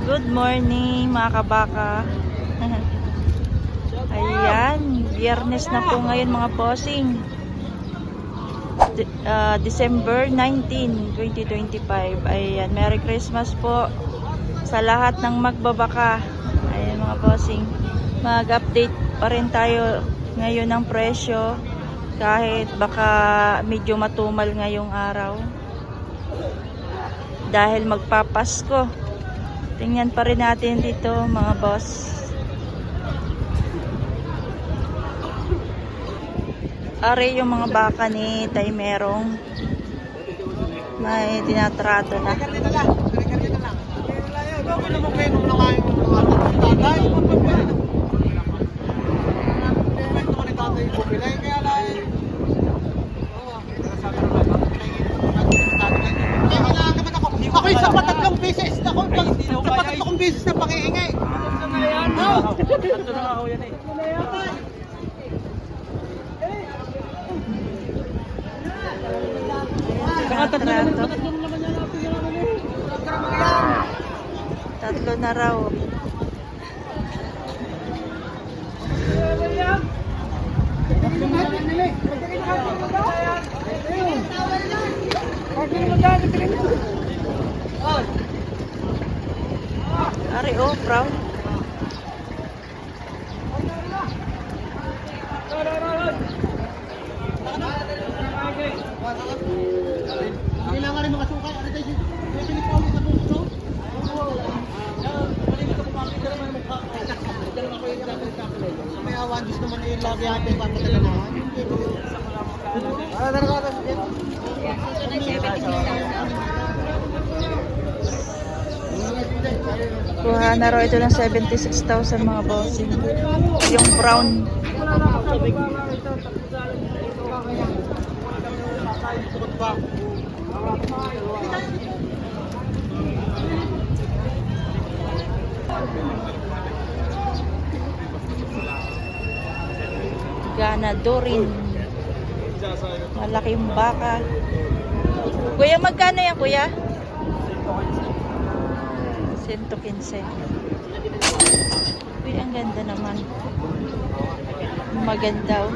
Good morning mga kabaka. Ayan, biyernes na po ngayon mga bossing. December 19, 2025. Ayan, Merry Christmas po sa lahat ng magbabaka. Ayan mga bossing, mag-update pa rin tayo ngayon ng presyo kahit baka medyo matumal ngayong araw dahil magpapasko. Tingnan pa rin natin dito mga boss. Are yung mga baka ni Tay Merong. May tinatrato na. Ako yung sa patatlong beses na patatlong beses na pangihingi. Tinatrato. Tatlo na raw. Ari, oh, proud. Kailangan rin mga sukay. Ano tayo? Pilit pa ulit sa puso. May awan, gusto naman yung lagi natin papataganahan. Kuha na raw ito ng 76,000 mga bossing. Yung brown. Ganadorin. Malaking baka. Kuya, magkano yan, kuya? 115. Uy, ang ganda naman. Maganda, oh.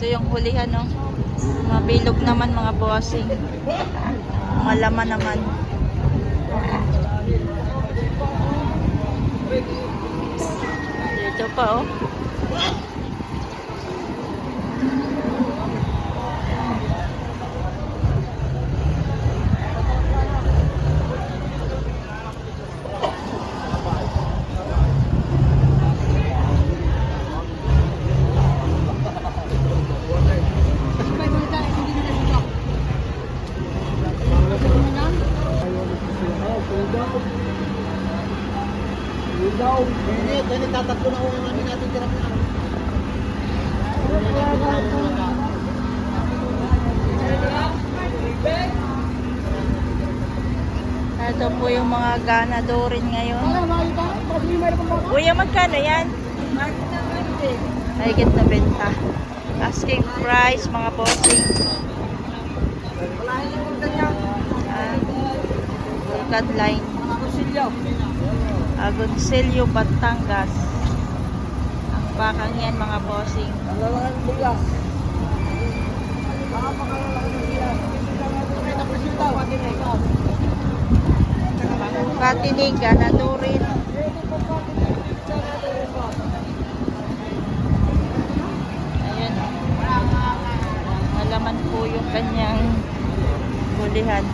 Ito yung hulihan, no? Mabilog naman mga bossing. Malaman naman. Ito pa, oh. Dahil tatatlo na ako yung namin natin tirap na. Ito po yung mga ganadorin ngayon. Kuya, magkano yan? Mahigit na benta. Asking price mga bossing. Vulcan line. Agoncillo, Batangas. Ang bakang yan mga bossing. Katinig, ganadorin. Ayan. Malaman po yung kanyang hulihan.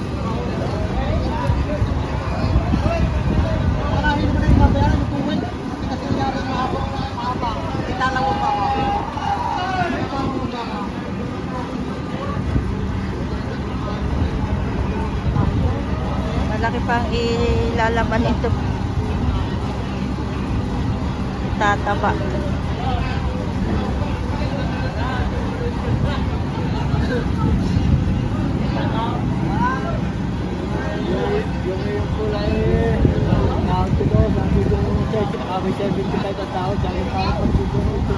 Malaki pang ilalaban ito. nagtataba. Yung kulay, nakauto ko, sabi ko yung church, kami 75 ang tao, dyan yung parang pagsusunod ito.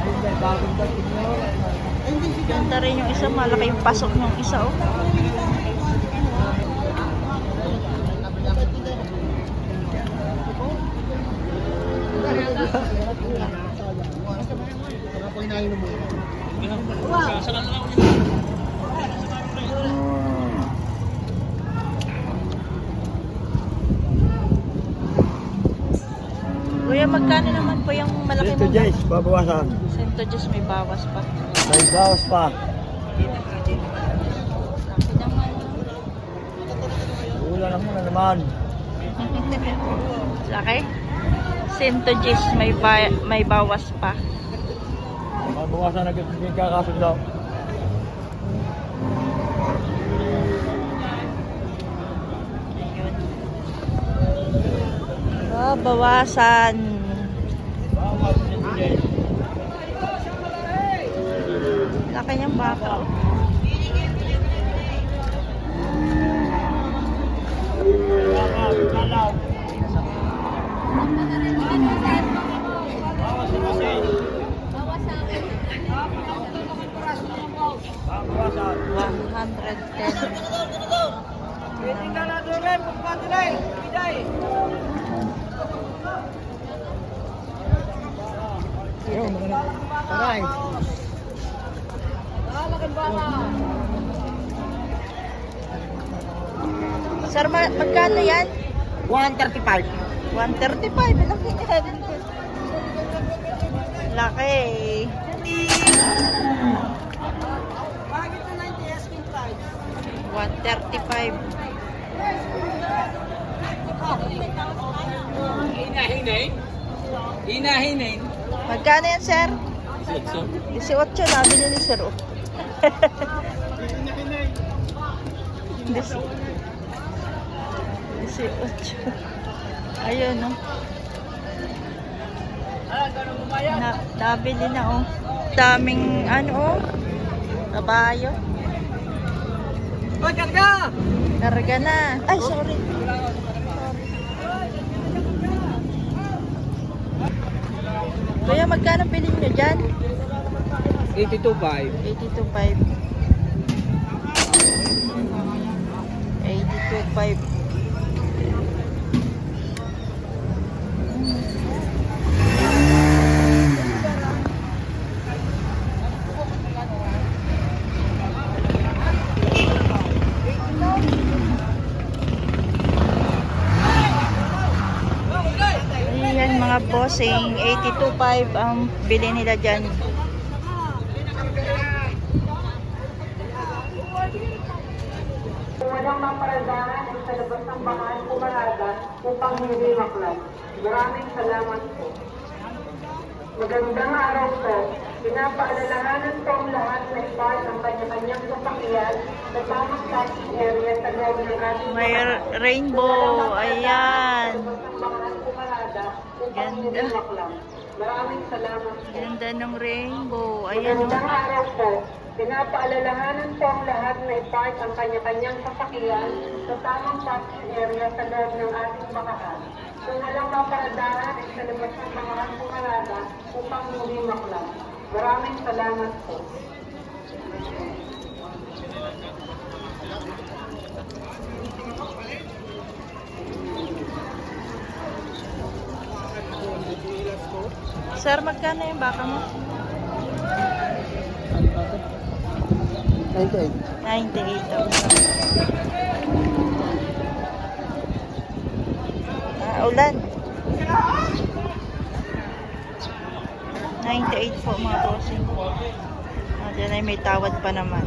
Ayun ba, bagong dating nyo. Ganda rin yung isa, malaki yung pasok ng isa, oh. Kuya, magkano naman po yung malaki Ito mong Jace, babawasan. Centojus, may bawas pa. May bawas pa. Laki naman. Ulan ako na naman. Laki? Centojus, may bawas pa. Babawasan agad yung kakasod daw. Ayun. Oh, bawasan. Bawas ito Jace. Laki niyang baka. Bawas ito Jace. Bawasan. 110. Ayun, taray. Sir, magkano yan? 135. 135. Laki yan. Laki. Bakit na 90 asking price? 135. Hinahinay. Magkano yan, sir? 18. Nabili ni sir. Oh. 18. Ayun, no? Nabili na, oh. Daming, ano, oh. Kabayo. Pagkarga! Karga na. Ay, sorry. Kuya, magkano bilhin nyo dyan? 82.5. 82.5. 82.5. Ayan mga bossing, 82.5 ang bili nila dyan. Walang maparadahan ay sa labas ng bahaan pumarada upang hindi maklas. Maraming salamat po. Magandang araw po. Pinapaalalahanan po ang lahat na ipark ang kanya-kanyang sasakyan sa tamang parking area sa loob ng ating May rainbow. Ayan. sa labas ng bahaan pumarada upang hindi Ganda. maklas. Maraming salamat po. Ganda ng rainbow. Ayan. Magandang araw po. Pinapaalalahanan po ang lahat na ipark ang kanya-kanyang sasakyan sa tamang parking area sa loob ng ating bakahan. Kung walang maparadahan ay sa labas ng bakahan pumarada upang hindi maklas. Maraming salamat po. Sir, magkano yung baka mo? 98. 98,000. Ulan. 98 po mga bossing. Diyan ay may tawad pa naman.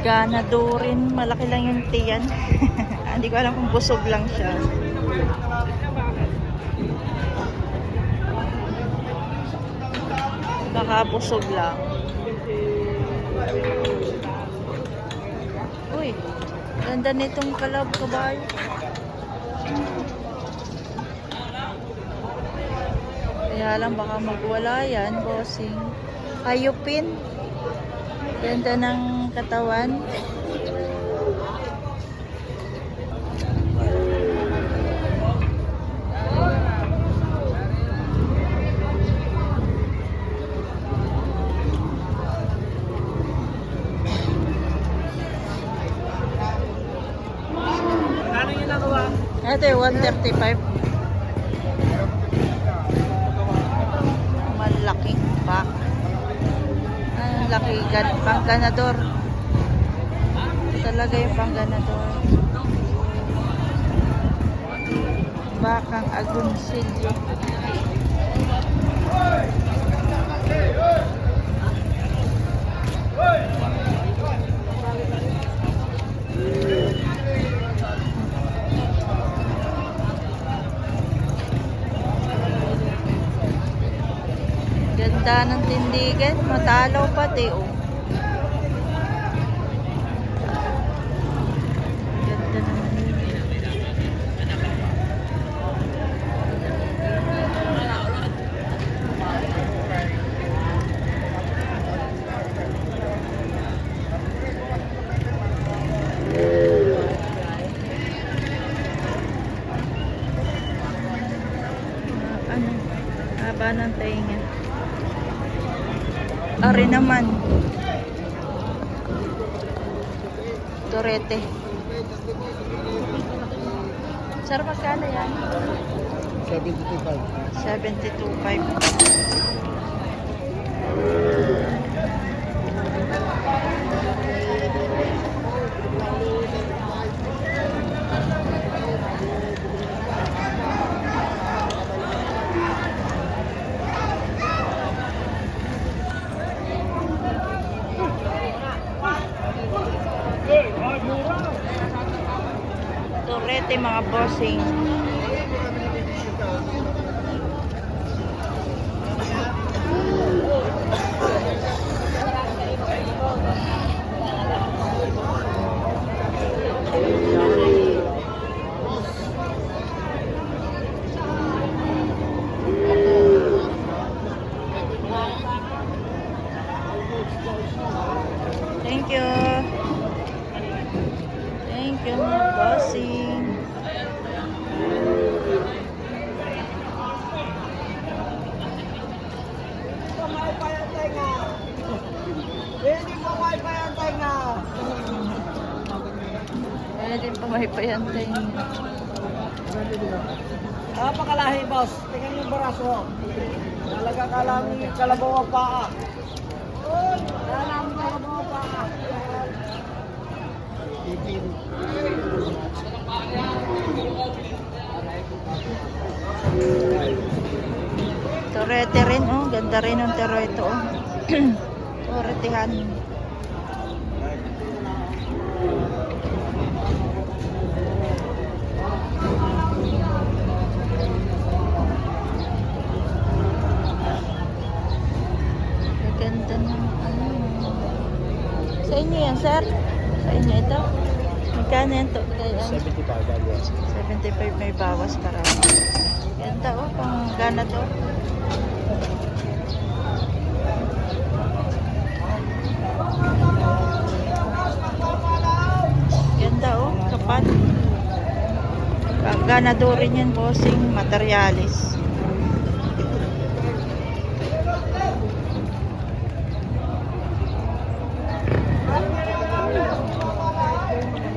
Ganadorin, malaki lang yung tiyan. Hindi ko alam kung busog lang siya. Baka busog lang. Uy, ganda nitong kabayo. Kaya lang baka magwala yan, bossing. Hayupin. Ganda ng katawan. Ano yung nagawa? Ito yung 135. Malaking back. Ang laki, pangganador. Talaga yung pangganador. Bakang agunsilyo. Ganda ng tindigan, matalaw pati oh. Ganda naman yun. Ano? Haba ng tainga. Ari naman. Torete. Sir, magkano yan? 72.5. 72.5. Torete mga bossing. Thank you. Thank you mga bossing. Pwede pumaypay ang tayo. Napakalahi, boss. Tingnan yung baraso. Talaga kalami kalabaw ang paa. Kalami kalabaw ang paa. Torete rin oh, ganda rin ng torete oh. Toretehan. Ganda ng ano. Sa inyo yan, sir? Sa inyo ito? Magkano yan to? 75 may bawas para. Ganda oh, pang gana to. Ganda oh, kapat. Pang ganado rin yan, bossing, materialis.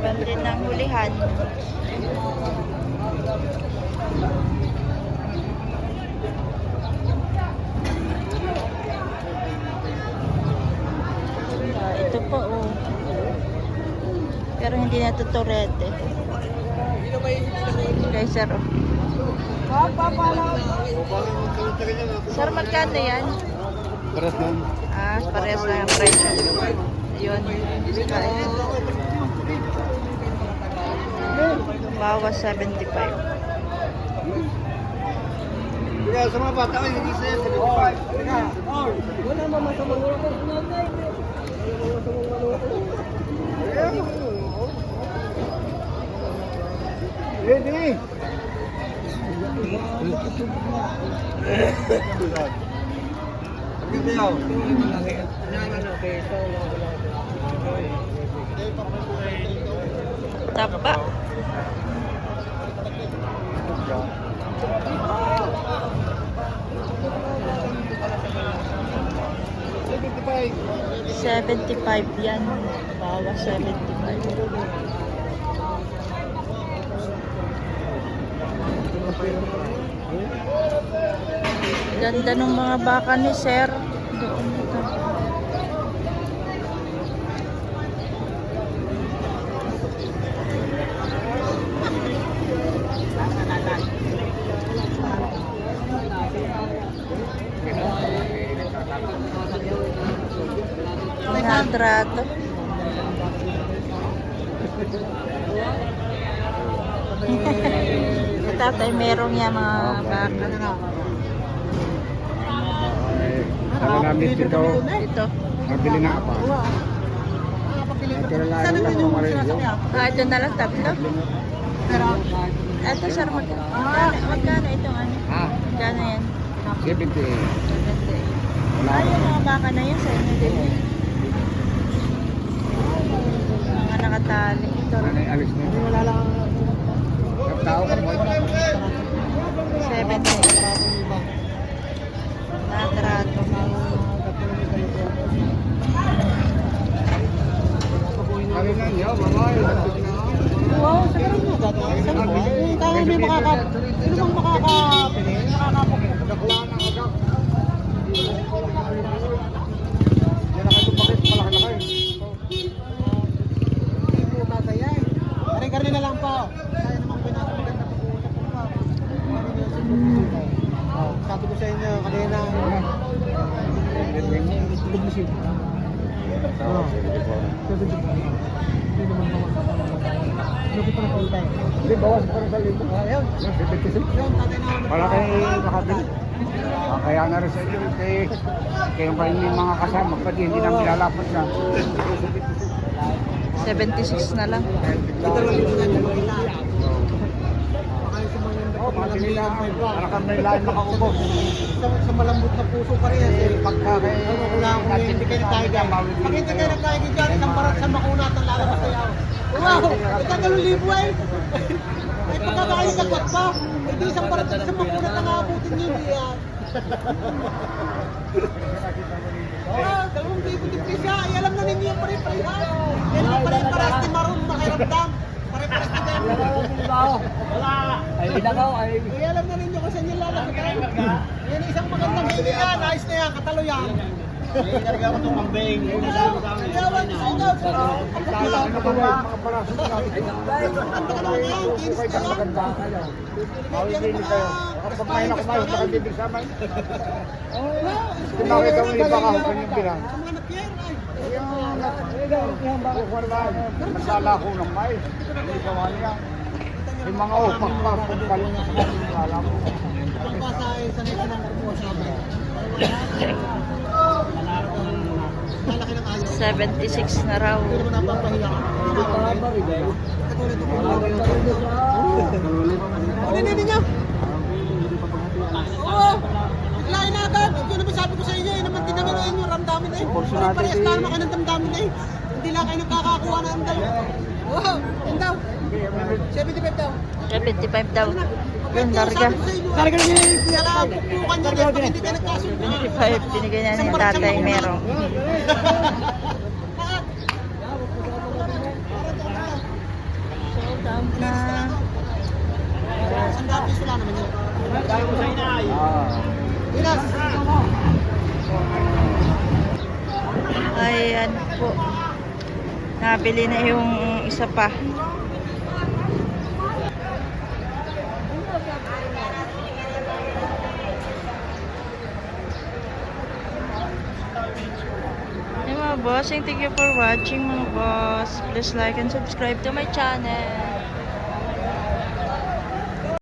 Bandin ng hulihan. Ito po oh. Pero hindi na ito torete. Okay, sir oh. Sir, magkano yan? Paras lang. Parehas lang ang presyo. Ayun. Bawas 75. Kaya sa mga bata ko, hindi sa'yo, 75. Wala naman masamang ulo ko. Ready? Tapa. $75 yan. Bawas 75. Ganda ng mga baka ni Sir. Doon ito. Natrato. Si tatay merong yan mga baka. Ano namin dito, Ito. mabili na apa. Ito na lang yung pamarilyo. Ito na lang tatlo. Ito sir, magkano itong ano? Magkano yan? 78. 70. Yung mga baka na yun sa inyo din yun. Mga nakatali. Ito rin. Alis na. Wala lang. Tao ka mo. 70. Natrato. Kali na niyo, mamay. Wow, sa karoon mo gagawin. Kung kaya may sino bang makakapili? Nakuha ng agak. Yan na kayo bakit malaki-laki. Hindi po tataya eh. Kare-kare na lang pa. Kaya namang pinapaganda pag-uusap ko pa. Sabi ko sa inyo kanina. Tulog mo siya. Hindi naman lagi pa na call tayo. Hindi, bawas pa rin sa libo. Ayun. 76. Yun, tatay na Para kayo makabili. Kaya na rin sa inyo, kayo pa yung mga kasama, pati hindi na nilalapat na. 76 na lang. Ito lang yung mga makita. Baka yung sa mga Oh, mabili na. Para kami may lain makakubos. sa malambot na puso pa rin eh. Pagka kayo, Wala akong hindi kayo nagkaigan. Pag hindi kayo nagkaigan dyan, isang barat sa makunat ang lalabas sa yaw. Wow! Ito 2,000 eh! Ay pagkakain nagwat pa. Hindi isang barat sa makunat ang abutin nyo yan. Oh, 2,000 dipis siya. Ay alam na ninyo yung pare-parehan. Yan ang pare-parehas ni Maroon makiramdam. Pare-parehas ni Demo. wala. Ay, inagaw, ay. Ay alam na ninyo kung saan yung lalabas. Yan isang magandang hili yan. Ayos na yan. Katalo yan. Inagaw ko itong kambing. Ayawan ko sa inyo. Lala, ano ba ba? Mga paraso natin. Kinis na yan. Maganda kayo. Mawigili kayo. Kapag may nakumayo, sa kandibig sa may. Kung nakita mo yung baka hukay yung bilang. Sa mga napyer ay. Masala ko ng may. Hindi gawa niya. Yung mga upak pa, pagkaling sa mga kala mo. Kung pa sa next ng kumuha sa amin. Malaki ng ayaw. 76 na raw. Hindi naman napapahiya. Katulad ito. Ano niyo? Oo. Lain na agad. Yun naman sabi ko sa inyo. Naman tinamiruin nyo. Ramdamin eh. Parehas lang naman kayo ng damdamin eh. Hindi lang kayo nagkakakuha na ang daw. Wow. Yan daw. 75 daw. 75 daw. Yun, larga. Larga niyo yung pupukan niya. Pag hindi kayo nagkasundo. 75, binigay na ni tatay merong. Sold out na. Sandaan piso lang naman yun. Inas. Ayan po. Nabili na yung isa pa. Yung mga bossing. Thank you for watching mga boss. Please like and subscribe to my channel.